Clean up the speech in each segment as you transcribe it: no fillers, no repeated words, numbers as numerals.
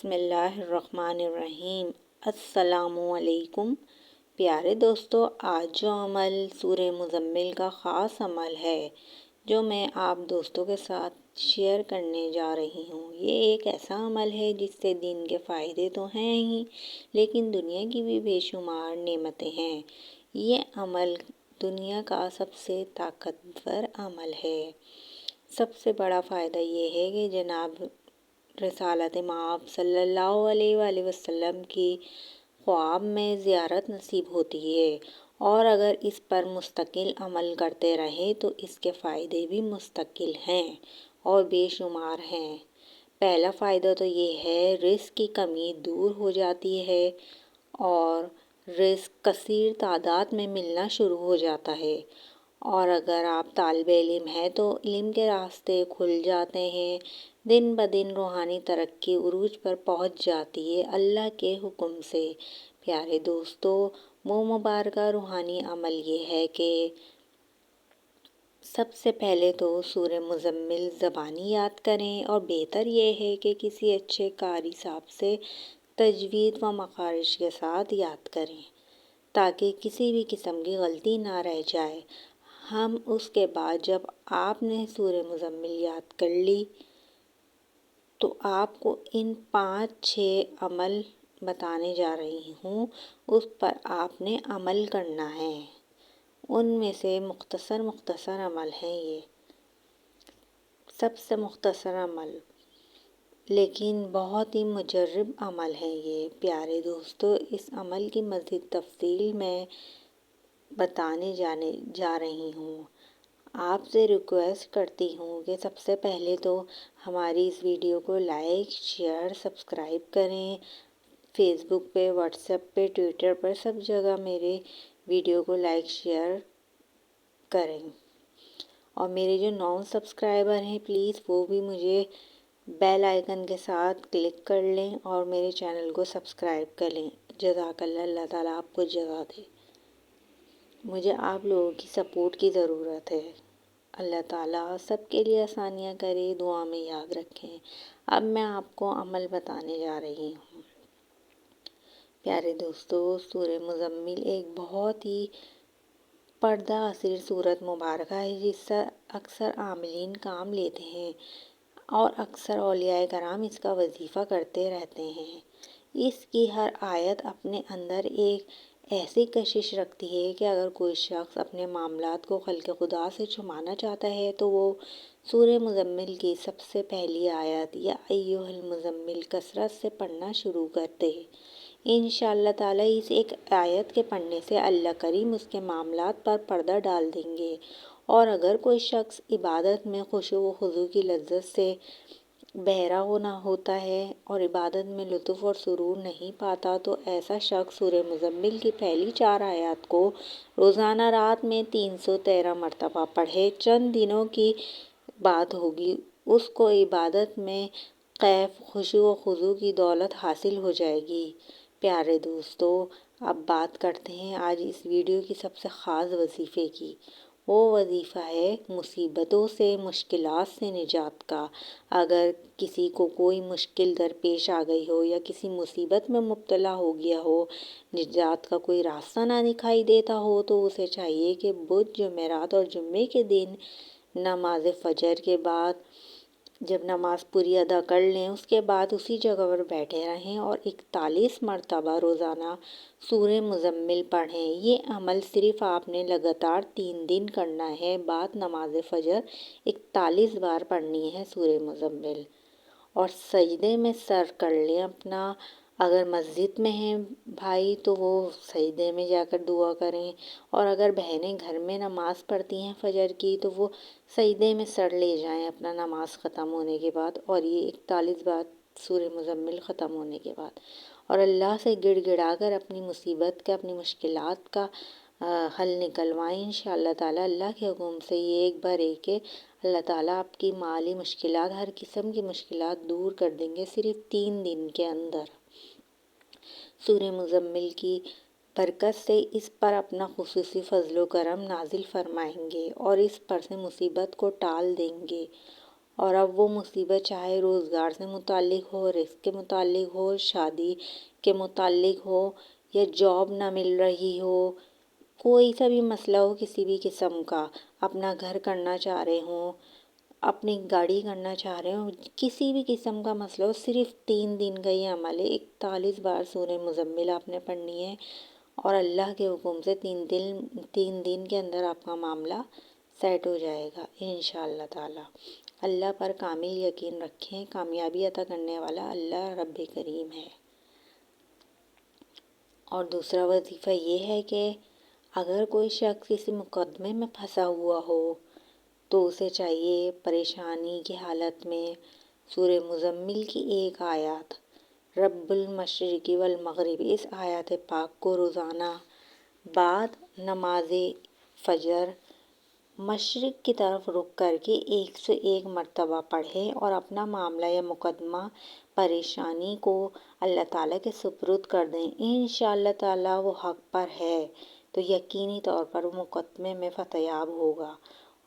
بسم اللہ الرحمن الرحیم۔ السلام علیکم پیارے دوستو، آج جو عمل سورہ مزمل کا خاص عمل ہے جو میں آپ دوستوں کے ساتھ شیئر کرنے جا رہی ہوں، یہ ایک ایسا عمل ہے جس سے دین کے فائدے تو ہیں ہی، لیکن دنیا کی بھی بے شمار نعمتیں ہیں۔ یہ عمل دنیا کا سب سے طاقتور عمل ہے۔ سب سے بڑا فائدہ یہ ہے کہ جناب رسالت مآب صلی اللہ علیہ وآلہ وسلم کی خواب میں زیارت نصیب ہوتی ہے، اور اگر اس پر مستقل عمل کرتے رہے تو اس کے فائدے بھی مستقل ہیں اور بے شمار ہیں۔ پہلا فائدہ تو یہ ہے، رزق کی کمی دور ہو جاتی ہے اور رزق کثیر تعداد میں ملنا شروع ہو جاتا ہے، اور اگر آپ طالب علم ہیں تو علم کے راستے کھل جاتے ہیں۔ دن بدن روحانی ترقی عروج پر پہنچ جاتی ہے اللہ کے حکم سے۔ پیارے دوستو، وہ مبارکہ روحانی عمل یہ ہے کہ سب سے پہلے تو سورہ مزمل زبانی یاد کریں، اور بہتر یہ ہے کہ کسی اچھے قاری صاحب سے تجوید و مخارج کے ساتھ یاد کریں تاکہ کسی بھی قسم کی غلطی نہ رہ جائے۔ ہم اس کے بعد جب آپ نے سورہ مزمل یاد کر لی تو آپ کو ان 5-6 عمل بتانے جا رہی ہوں، اس پر آپ نے عمل کرنا ہے۔ ان میں سے مختصر عمل ہیں یہ، سب سے مختصر عمل لیکن بہت ہی مجرب عمل ہے یہ۔ پیارے دوستو، اس عمل کی مزید تفصیل میں بتانے جا رہی ہوں۔ آپ سے ریکویسٹ کرتی ہوں کہ سب سے پہلے تو ہماری اس ویڈیو کو لائک، شیئر، سبسکرائب کریں۔ فیس بک پہ، واٹس ایپ پہ، ٹویٹر پر، سب جگہ میرے ویڈیو کو لائک شیئر کریں، اور میرے جو نو سبسکرائبر ہیں پلیز وہ بھی مجھے بیل آئیکن کے ساتھ کلک کر لیں اور میرے چینل کو سبسکرائب کر لیں۔ جزاک اللہ، اللہ تعالیٰ آپ کو جزا دے۔ مجھے آپ لوگوں کی سپورٹ کی ضرورت ہے۔ اللہ تعالیٰ سب کے لیے آسانیاں کرے، دعا میں یاد رکھیں۔ اب میں آپ کو عمل بتانے جا رہی ہوں۔ پیارے دوستو، سورہ مزمل ایک بہت ہی پردہ اثر سورت مبارکہ ہے جس سے اکثر عاملین کام لیتے ہیں، اور اکثر اولیاء کرام اس کا وظیفہ کرتے رہتے ہیں۔ اس کی ہر آیت اپنے اندر ایک ایسی کشش رکھتی ہے کہ اگر کوئی شخص اپنے معاملات کو خلق خدا سے چھپانا چاہتا ہے تو وہ سورہ مزمل کی سب سے پہلی آیت یا ایھا المزمل کثرت سے پڑھنا شروع کر دے۔ انشاءاللہ تعالیٰ اس ایک آیت کے پڑھنے سے اللہ کریم اس کے معاملات پر پردہ ڈال دیں گے، اور اگر کوئی شخص عبادت میں خشوع و خضوع کی لذت سے بہرا ہوتا ہے اور عبادت میں لطف اور سرور نہیں پاتا تو ایسا شخص سورہ مزمل کی پہلی 4 آیات کو روزانہ رات میں 313 مرتبہ پڑھے۔ چند دنوں کی بات ہوگی، اس کو عبادت میں کیف، خشوع و خضوع کی دولت حاصل ہو جائے گی۔ پیارے دوستو، اب بات کرتے ہیں آج اس ویڈیو کی سب سے خاص وظیفے کی۔ وہ وظیفہ ہے مصیبتوں سے، مشکلات سے نجات کا۔ اگر کسی کو کوئی مشکل درپیش آ گئی ہو یا کسی مصیبت میں مبتلا ہو گیا ہو، نجات کا کوئی راستہ نہ دکھائی دیتا ہو، تو اسے چاہیے کہ بدھ، جمعرات اور جمعے کے دن نماز فجر کے بعد جب نماز پوری ادا کر لیں، اس کے بعد اسی جگہ پر بیٹھے رہیں اور 41 مرتبہ روزانہ سورہ مزمل پڑھیں۔ یہ عمل صرف آپ نے لگاتار 3 دن کرنا ہے۔ بعد نماز فجر 41 بار پڑھنی ہے سورہ مزمل، اور سجدے میں سر کر لیں اپنا۔ اگر مسجد میں ہیں بھائی تو وہ سجدے میں جا کر دعا کریں، اور اگر بہنیں گھر میں نماز پڑھتی ہیں فجر کی تو وہ سجدے میں سر لے جائیں اپنا نماز ختم ہونے کے بعد، اور یہ 41 بار سورہ مزمل ختم ہونے کے بعد، اور اللہ سے گڑ گڑا کر اپنی مصیبت کا، اپنی مشکلات کا حل نکلوائیں۔ انشاءاللہ تعالیٰ اللہ کے حکم سے یہ ایک بار ایک ہے، اللہ تعالیٰ آپ کی مالی مشکلات، ہر قسم کی مشکلات دور کر دیں گے صرف 3 دن کے اندر۔ سورہ مزمل کی برکت سے اس پر اپنا خصوصی فضل و کرم نازل فرمائیں گے اور اس پر سے مصیبت کو ٹال دیں گے، اور اب وہ مصیبت چاہے روزگار سے متعلق ہو، رزق کے متعلق ہو، شادی کے متعلق ہو، یا جاب نہ مل رہی ہو، کوئی سا بھی مسئلہ ہو کسی بھی قسم کا، اپنا گھر کرنا چاہ رہے ہوں، اپنی گاڑی کرنا چاہ رہے ہوں، کسی بھی قسم کا مسئلہ ہو، صرف 3 دن کا یہ عمل ہے۔ 41 بار سورہ مزمل آپ نے پڑھنی ہے، اور اللہ کے حکم سے 3 دن کے اندر آپ کا معاملہ سیٹ ہو جائے گا انشاءاللہ تعالی۔ اللہ پر کامل یقین رکھیں، کامیابی عطا کرنے والا اللہ رب کریم ہے۔ اور دوسرا وظیفہ یہ ہے کہ اگر کوئی شخص کسی مقدمے میں پھنسا ہوا ہو تو اسے چاہیے پریشانی کی حالت میں سورہ مزمل کی ایک آیات رب المشرق والمغرب، اس آیات پاک کو روزانہ بعد نماز فجر مشرق کی طرف رخ کر کے 101 مرتبہ پڑھیں اور اپنا معاملہ یا مقدمہ پریشانی کو اللہ تعالیٰ کے سپرد کر دیں۔ انشاءاللہ تعالیٰ وہ حق پر ہے تو یقینی طور پر وہ مقدمے میں فتح یاب ہوگا،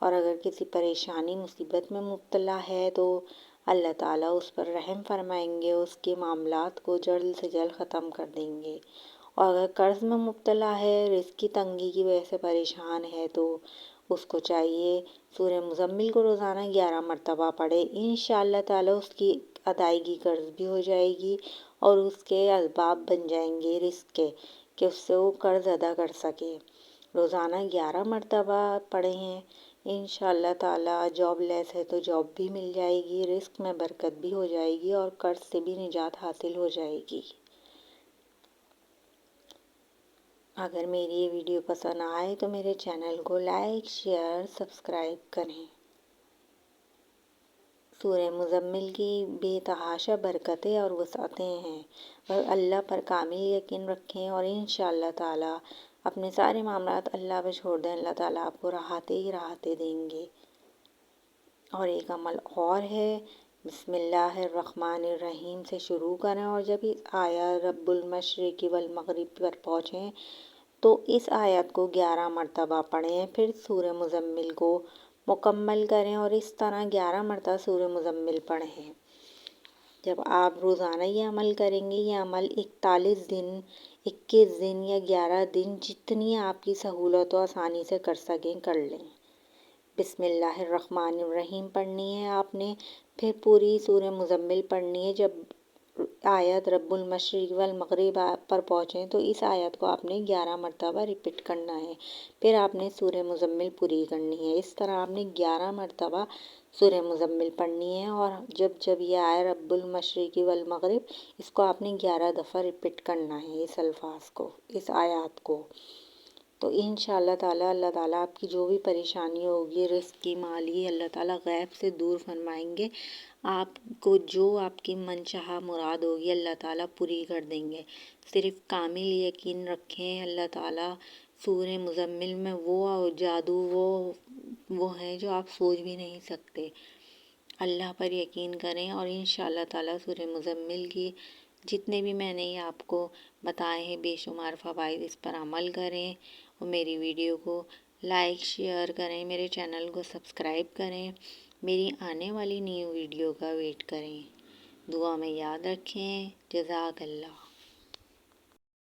اور اگر کسی پریشانی مصیبت میں مبتلا ہے تو اللہ تعالیٰ اس پر رحم فرمائیں گے، اس کے معاملات کو جلد سے جلد ختم کر دیں گے۔ اور اگر قرض میں مبتلا ہے، رزق کی تنگی کی وجہ سے پریشان ہے، تو اس کو چاہیے سورہ مزمل کو روزانہ 11 مرتبہ پڑھے، انشاءاللہ تعالیٰ اس کی ادائیگی قرض بھی ہو جائے گی، اور اس کے اسباب بن جائیں گے رزق کے کہ اس سے وہ قرض ادا کر سکے۔ روزانہ 11 مرتبہ پڑھے ہیں، انشاءاللہ تعالیٰ جاب لیس ہے تو جاب بھی مل جائے گی، رزق میں برکت بھی ہو جائے گی، اور قرض سے بھی نجات حاصل ہو جائے گی۔ اگر میری یہ ویڈیو پسند آئے تو میرے چینل کو لائک، شیئر، سبسکرائب کریں۔ سورہ مزمل کی بے تحاشا برکتیں اور وسعتیں ہیں، بس اللہ پر کامل یقین رکھیں اور انشاءاللہ تعالیٰ اپنے سارے معاملات اللہ پہ چھوڑ دیں، اللہ تعالیٰ آپ کو راحتیں ہی راحتیں دیں گے۔ اور ایک عمل اور ہے، بسم اللہ الرحمن الرحیم سے شروع کریں، اور جب اس آیت رب المشرق والمغرب پر پہنچیں تو اس آیت کو 11 مرتبہ پڑھیں، پھر سورہ مزمل کو مکمل کریں اور اس طرح 11 مرتبہ سورہ مزمل پڑھیں۔ جب آپ روزانہ یہ عمل کریں گے، یہ عمل 41 دن، 21 دن یا 11 دن جتنی آپ کی سہولت و آسانی سے کر سکیں کر لیں۔ بسم اللہ الرحمن الرحیم پڑھنی ہے آپ نے، پھر پوری سورہ مزمل پڑھنی ہے۔ جب آیت رب المشرق والمغرب پر پہنچیں تو اس آیت کو آپ نے 11 مرتبہ ریپیٹ کرنا ہے، پھر آپ نے سورہ مزمل پوری کرنی ہے۔ اس طرح آپ نے 11 مرتبہ سورہ مزمل پڑھنی ہے، اور جب یہ آئے رب المشرق والمغرب، اس کو آپ نے 11 دفعہ ریپیٹ کرنا ہے، اس الفاظ کو، اس آیات کو۔ تو انشاءاللہ تعالیٰ اللہ تعالیٰ آپ کی جو بھی پریشانی ہوگی رزق کی، مالی، اللہ تعالیٰ غیب سے دور فرمائیں گے، آپ کو جو آپ کی منشا مراد ہوگی اللہ تعالیٰ پوری کر دیں گے۔ صرف کامل یقین رکھیں، اللہ تعالیٰ سورہ مزمل میں وہ جادو، وہ ہیں جو آپ سوچ بھی نہیں سکتے۔ اللہ پر یقین کریں اور انشاءاللہ تعالیٰ سورہ مزمل کی جتنے بھی میں نے یہ آپ کو بتائے ہیں بے شمار فوائد، اس پر عمل کریں، اور میری ویڈیو کو لائک، شیئر کریں، میرے چینل کو سبسکرائب کریں، میری آنے والی نیو ویڈیو کا ویٹ کریں۔ دعا میں یاد رکھیں۔ جزاک اللہ۔